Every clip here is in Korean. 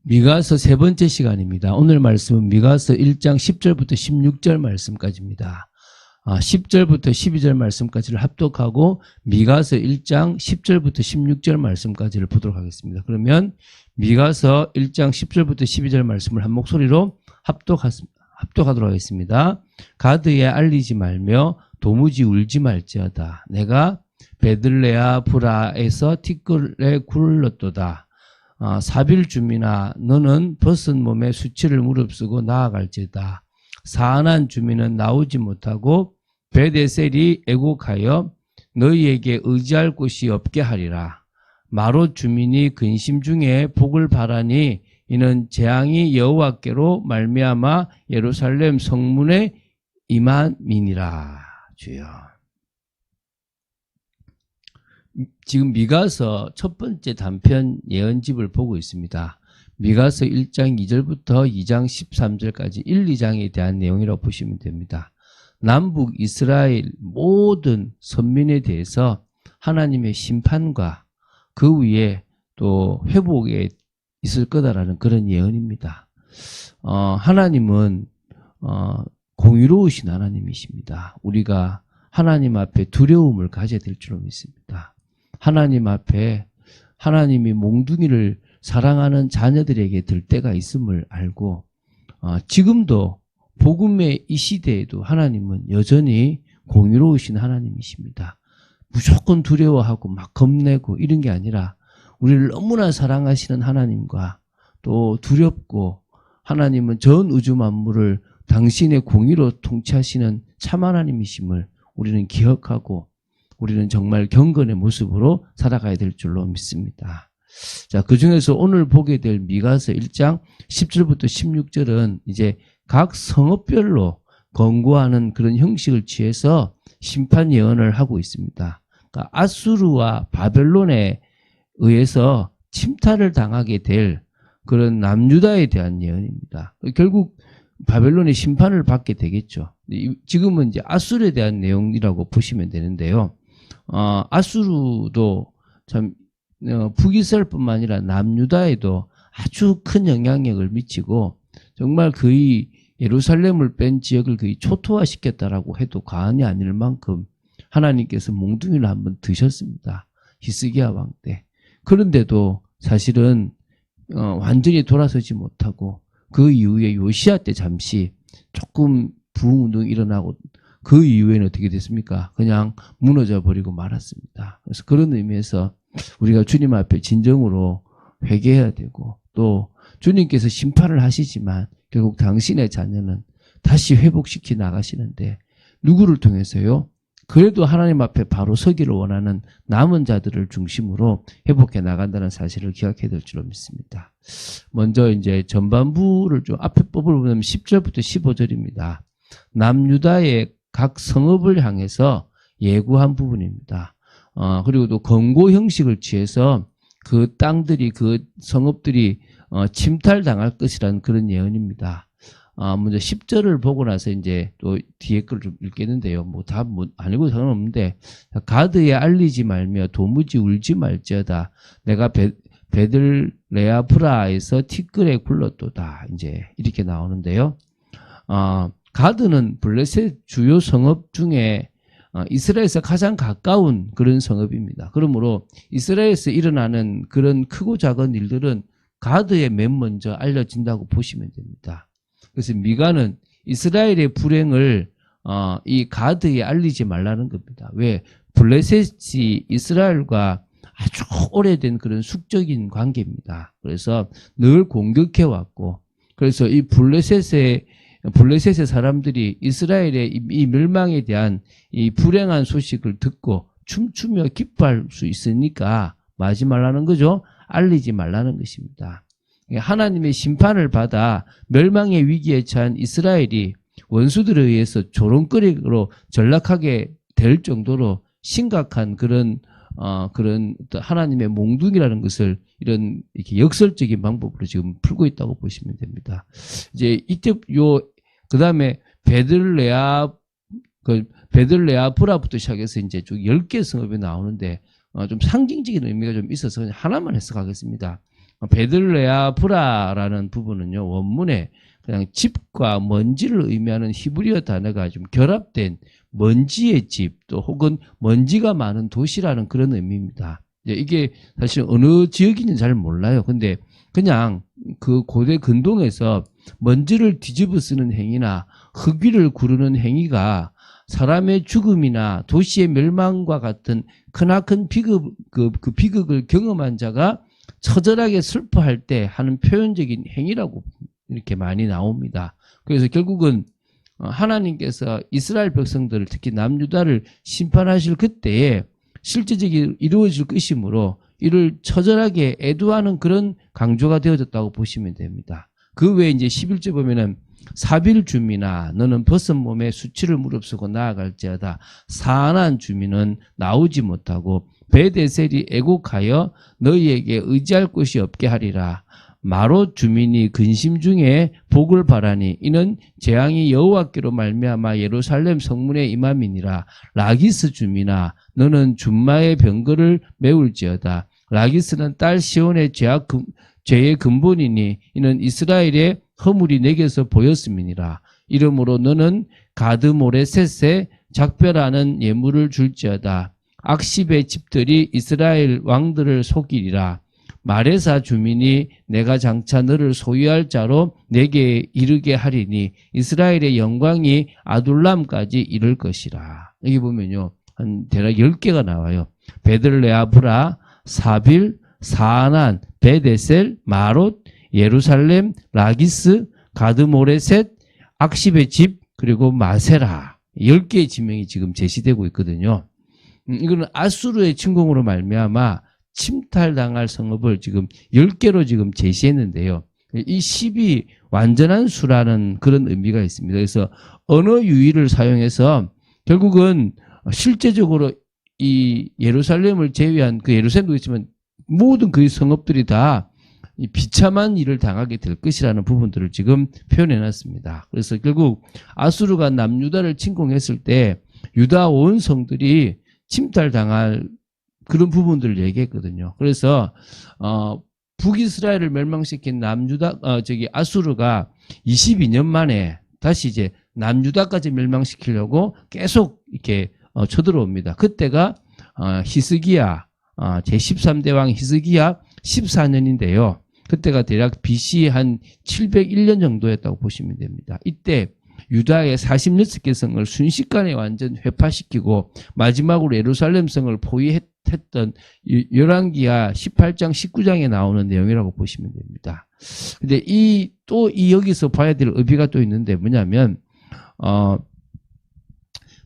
미가서 세 번째 시간입니다. 오늘 말씀은 미가서 1장 10절부터 16절 말씀까지입니다. 10절부터 12절 말씀까지를 합독하고 미가서 1장 10절부터 16절 말씀까지를 보도록 하겠습니다. 그러면 미가서 1장 10절부터 12절 말씀을 한 목소리로 합독하도록 하겠습니다. 가드에 알리지 말며 도무지 울지 말지어다. 내가 베들레아 브라에서 티끌에 굴렀도다. 사빌 주민아 너는 벗은 몸에 수치를 무릅쓰고 나아갈지다. 사안한 주민은 나오지 못하고 베데셀이 애곡하여 너희에게 의지할 곳이 없게 하리라. 마롯 주민이 근심 중에 복을 바라니 이는 재앙이 여호와께로 말미암아 예루살렘 성문에 임함이니라. 주여. 지금 미가서 첫 번째 단편 예언집을 보고 있습니다. 미가서 1장 2절부터 2장 13절까지 1, 2장에 대한 내용이라고 보시면 됩니다. 남북 이스라엘 모든 선민에 대해서 하나님의 심판과 그 위에 또 회복에 있을 거다라는 그런 예언입니다. 하나님은 공의로우신 하나님이십니다. 우리가 하나님 앞에 두려움을 가져야 될 줄로 믿습니다. 하나님 앞에 하나님이 몽둥이를 사랑하는 자녀들에게 들 때가 있음을 알고 지금도 복음의 이 시대에도 하나님은 여전히 공의로우신 하나님이십니다. 무조건 두려워하고 막 겁내고 이런 게 아니라 우리를 너무나 사랑하시는 하나님과 또 두렵고 하나님은 전 우주 만물을 당신의 공의로 통치하시는 참 하나님이심을 우리는 기억하고 우리는 정말 경건의 모습으로 살아가야 될 줄로 믿습니다. 자, 그 중에서 오늘 보게 될 미가서 1장 10절부터 16절은 이제 각 성읍별로 권고하는 그런 형식을 취해서 심판 예언을 하고 있습니다. 그러니까 아수르와 바벨론에 의해서 침탈을 당하게 될 그런 남유다에 대한 예언입니다. 결국 바벨론의 심판을 받게 되겠죠. 지금은 이제 아수르에 대한 내용이라고 보시면 되는데요. 아수르도 참 북이스라엘뿐만 아니라 남유다에도 아주 큰 영향력을 미치고 정말 거의 예루살렘을 뺀 지역을 거의 초토화시켰다라고 해도 과언이 아닐 만큼 하나님께서 몽둥이를 한번 드셨습니다. 히스기야 왕 때. 그런데도 사실은 완전히 돌아서지 못하고 그 이후에 요시야 때 잠시 조금 부흥운동이 일어나고 그 이후에는 어떻게 됐습니까? 그냥 무너져 버리고 말았습니다. 그래서 그런 의미에서 우리가 주님 앞에 진정으로 회개해야 되고 또 주님께서 심판을 하시지만 결국 당신의 자녀는 다시 회복시켜 나가시는데 누구를 통해서요? 그래도 하나님 앞에 바로 서기를 원하는 남은 자들을 중심으로 회복해 나간다는 사실을 기억해야 될 줄로 믿습니다. 먼저 이제 전반부를 좀 앞에 뽑을 보면 10절부터 15절입니다. 남유다의 각 성읍을 향해서 예고한 부분입니다. 그리고 또 권고 형식을 취해서 그 땅들이 그 성읍들이 침탈당할 것이라는 그런 예언입니다. 먼저 10절을 보고 나서 이제 또 뒤에 걸 좀 읽겠는데요. 다 아니고 상관없는데 가드에 알리지 말며 도무지 울지 말지어다. 내가 베들레아 브라에서 티끌에 굴렀도다. 이제 이렇게 나오는데요. 가드는 블레셋 주요 성읍 중에 이스라엘에서 가장 가까운 그런 성읍입니다. 그러므로 이스라엘에서 일어나는 그런 크고 작은 일들은 가드에 맨 먼저 알려진다고 보시면 됩니다. 그래서 미가는 이스라엘의 불행을 이 가드에 알리지 말라는 겁니다. 왜? 블레셋이 이스라엘과 아주 오래된 그런 숙적인 관계입니다. 그래서 늘 공격해왔고 그래서 이 블레셋의 사람들이 이스라엘의 이 멸망에 대한 이 불행한 소식을 듣고 춤추며 기뻐할 수 있으니까 마지 말라는 거죠. 알리지 말라는 것입니다. 하나님의 심판을 받아 멸망의 위기에 처한 이스라엘이 원수들에 의해서 조롱거리로 전락하게 될 정도로 심각한 그런 하나님의 몽둥이라는 것을 이런 이렇게 역설적인 방법으로 지금 풀고 있다고 보시면 됩니다. 이제 이때 그 다음에 베들레아 브라부터 시작해서 이제 쭉 10개 성읍이 나오는데 좀 상징적인 의미가 좀 있어서 그냥 하나만 해석하겠습니다. 베들레아 브라라는 부분은요, 원문에 그냥 집과 먼지를 의미하는 히브리어 단어가 좀 결합된 먼지의 집, 또 혹은 먼지가 많은 도시라는 그런 의미입니다. 이게 사실 어느 지역인지는 잘 몰라요. 근데 그냥 그 고대 근동에서 먼지를 뒤집어 쓰는 행위나 흙 위를 구르는 행위가 사람의 죽음이나 도시의 멸망과 같은 크나큰 비극을 경험한 자가 처절하게 슬퍼할 때 하는 표현적인 행위라고 이렇게 많이 나옵니다. 그래서 결국은 하나님께서 이스라엘 백성들을 특히 남유다를 심판하실 그때에 실제적으로 이루어질 것이므로 이를 처절하게 애도하는 그런 강조가 되어졌다고 보시면 됩니다. 그 외에 이제 11절 보면은 사빌 주민아 너는 벗은 몸에 수치를 무릅쓰고 나아갈지어다. 사안한 주민은 나오지 못하고 베데셀이 애곡하여 너희에게 의지할 곳이 없게 하리라. 마롯 주민이 근심 중에 복을 바라니 이는 재앙이 여호와께로 말미암아 예루살렘 성문에 임함이니라. 라기스 주민아 너는 준마의 병거를 메울지어다. 라기스는 딸 시온의 죄의 근본이니 이는 이스라엘의 허물이 내게서 보였음이니라. 이러므로 너는 가드모레셋에 작별하는 예물을 줄지어다. 악십의 집들이 이스라엘 왕들을 속이리라. 마레사 주민이 내가 장차 너를 소유할 자로 내게 이르게 하리니 이스라엘의 영광이 아둘람까지 이를 것이라. 여기 보면요, 한 대략 10개가 나와요. 베들레아브라, 사빌, 사아난, 베데셀, 마롯, 예루살렘, 라기스, 가드모레셋, 악십의 집, 그리고 마세라. 10개의 지명이 지금 제시되고 있거든요. 이거는 아수르의 침공으로 말미암아 침탈당할 성읍을 지금 10개로 지금 제시했는데요. 이 10이 완전한 수라는 그런 의미가 있습니다. 그래서 언어 유희를 사용해서 결국은 실제적으로 이 예루살렘을 제외한 그 예루살렘도 있지만 모든 그 성읍들이 다 비참한 일을 당하게 될 것이라는 부분들을 지금 표현해 놨습니다. 그래서 결국 아수르가 남유다를 침공했을 때 유다 온 성들이 침탈당할 그런 부분들을 얘기했거든요. 그래서 북이스라엘을 멸망시킨 아수르가 22년 만에 다시 이제 남유다까지 멸망시키려고 계속 이렇게 쳐들어옵니다. 그때가 히스기야 제13대 왕 히스기야 14년인데요. 그때가 대략 BC 한 701년 정도였다고 보시면 됩니다. 이때 유다의 46개 성을 순식간에 완전 회파시키고 마지막으로 예루살렘 성을 포위했던 열왕기하 18장 19장에 나오는 내용이라고 보시면 됩니다. 근데 여기서 봐야 될 의미가 또 있는데 뭐냐면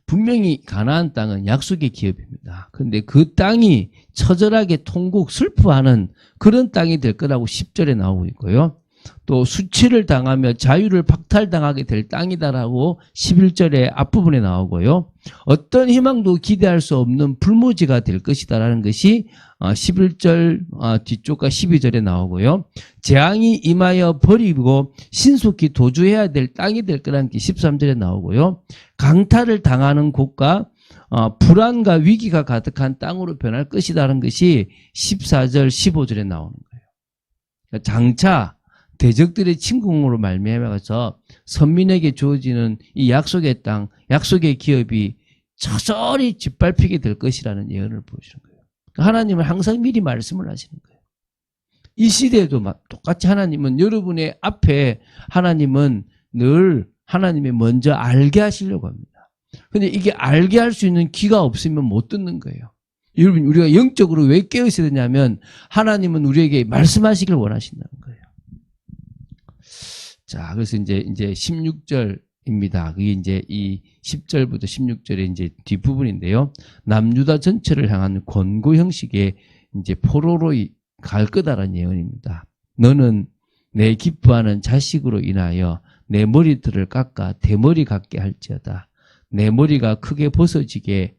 분명히 가나안 땅은 약속의 기업입니다. 근데 그 땅이 처절하게 통곡 슬퍼하는 그런 땅이 될 거라고 10절에 나오고 있고요. 또 수치를 당하며 자유를 박탈당하게 될 땅이다라고 11절의 앞부분에 나오고요. 어떤 희망도 기대할 수 없는 불모지가 될 것이다라는 것이 11절 뒤쪽과 12절에 나오고요. 재앙이 임하여 버리고 신속히 도주해야 될 땅이 될 거라는 게 13절에 나오고요. 강탈을 당하는 곳과 불안과 위기가 가득한 땅으로 변할 것이다라는 것이 14절, 15절에 나오는 거예요. 장차 대적들의 침공으로 말미암아서 선민에게 주어지는 이 약속의 땅, 약속의 기업이 처절히 짓밟히게 될 것이라는 예언을 보여주는 거예요. 하나님은 항상 미리 말씀을 하시는 거예요. 이 시대에도 똑같이 하나님은 여러분의 앞에 하나님은 늘 하나님이 먼저 알게 하시려고 합니다. 근데 이게 알게 할 수 있는 귀가 없으면 못 듣는 거예요. 여러분, 우리가 영적으로 왜 깨어 있어야 되냐면 하나님은 우리에게 말씀하시길 원하신다는 거예요. 자, 그래서 이제 16절입니다. 그게 이제 이 10절부터 16절의 이제 뒷부분인데요. 남유다 전체를 향한 권고 형식의 이제 포로로 갈 거다라는 예언입니다. 너는 내 기뻐하는 자식으로 인하여 내 머리들을 깎아 대머리 같게 할지어다. 내 머리가 크게 벗어지게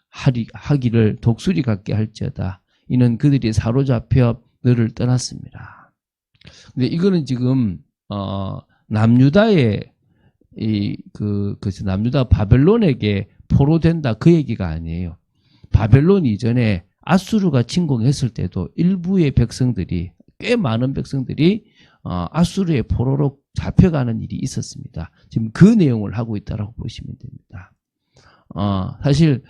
하기를 독수리 같게 할지어다. 이는 그들이 사로잡혀 너를 떠났습니다. 근데 이거는 지금 남유다의 남유다 바벨론에게 포로된다 그 얘기가 아니에요. 바벨론 이전에 아수르가 침공했을 때도 일부의 백성들이 꽤 많은 백성들이 아수르의 포로로 잡혀가는 일이 있었습니다. 지금 그 내용을 하고 있다라고 보시면 됩니다. 사실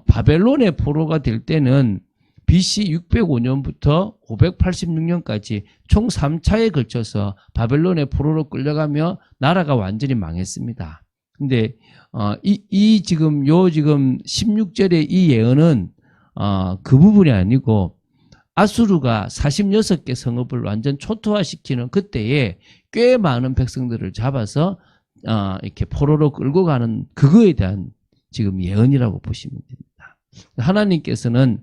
바벨론의 포로가 될 때는 BC 605년부터 586년까지 총 3차에 걸쳐서 바벨론의 포로로 끌려가며 나라가 완전히 망했습니다. 근데 지금 16절의 이 예언은 그 부분이 아니고 아수르가 46개 성읍을 완전 초토화시키는 그때에 꽤 많은 백성들을 잡아서 이렇게 포로로 끌고 가는 그거에 대한 지금 예언이라고 보시면 됩니다. 하나님께서는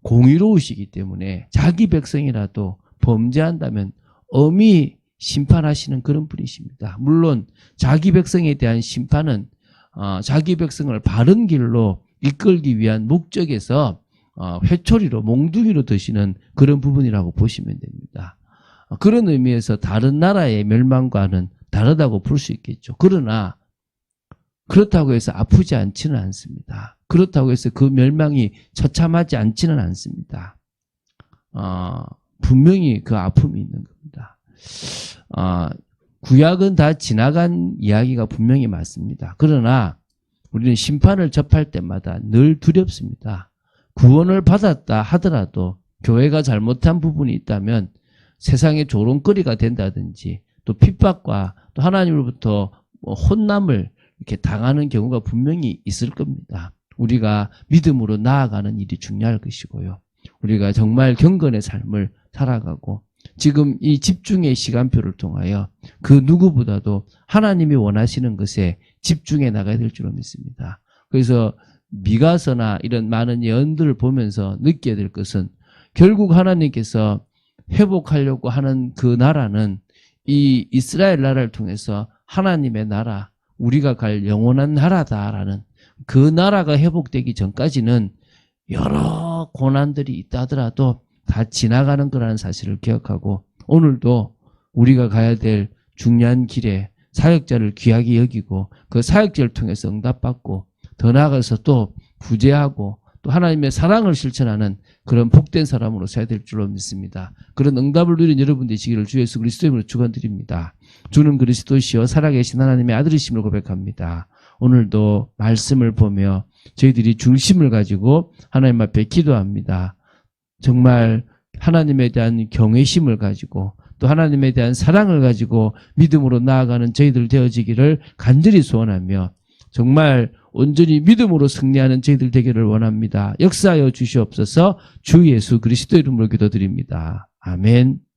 공의로우시기 때문에 자기 백성이라도 범죄한다면 엄히 심판하시는 그런 분이십니다. 물론 자기 백성에 대한 심판은 자기 백성을 바른 길로 이끌기 위한 목적에서 회초리로 몽둥이로 드시는 그런 부분이라고 보시면 됩니다. 그런 의미에서 다른 나라의 멸망과는 다르다고 볼 수 있겠죠. 그러나 그렇다고 해서 아프지 않지는 않습니다. 그렇다고 해서 그 멸망이 처참하지 않지는 않습니다. 분명히 그 아픔이 있는 겁니다. 구약은 다 지나간 이야기가 분명히 맞습니다. 그러나 우리는 심판을 접할 때마다 늘 두렵습니다. 구원을 받았다 하더라도 교회가 잘못한 부분이 있다면 세상의 조롱거리가 된다든지 또 핍박과 또 하나님으로부터 혼남을 이렇게 당하는 경우가 분명히 있을 겁니다. 우리가 믿음으로 나아가는 일이 중요할 것이고요. 우리가 정말 경건의 삶을 살아가고 지금 이 집중의 시간표를 통하여 그 누구보다도 하나님이 원하시는 것에 집중해 나가야 될 줄로 믿습니다. 그래서 미가서나 이런 많은 예언들을 보면서 느껴야 될 것은 결국 하나님께서 회복하려고 하는 그 나라는 이 이스라엘 나라를 통해서 하나님의 나라, 우리가 갈 영원한 나라다라는 그 나라가 회복되기 전까지는 여러 고난들이 있다 하더라도 다 지나가는 거라는 사실을 기억하고 오늘도 우리가 가야 될 중요한 길에 사역자를 귀하게 여기고 그 사역자를 통해서 응답받고 더 나아가서 또 구제하고 또 하나님의 사랑을 실천하는 그런 복된 사람으로 서야 될 줄로 믿습니다. 그런 응답을 누린 여러분 되시기를 주 예수 그리스도의 이름으로 축원드립니다. 주는 그리스도시요 살아계신 하나님의 아들이심을 고백합니다. 오늘도 말씀을 보며 저희들이 중심을 가지고 하나님 앞에 기도합니다. 정말 하나님에 대한 경외심을 가지고 또 하나님에 대한 사랑을 가지고 믿음으로 나아가는 저희들 되어지기를 간절히 소원하며 정말 온전히 믿음으로 승리하는 저희들 되기를 원합니다. 역사하여 주시옵소서. 주 예수 그리스도 이름으로 기도드립니다. 아멘.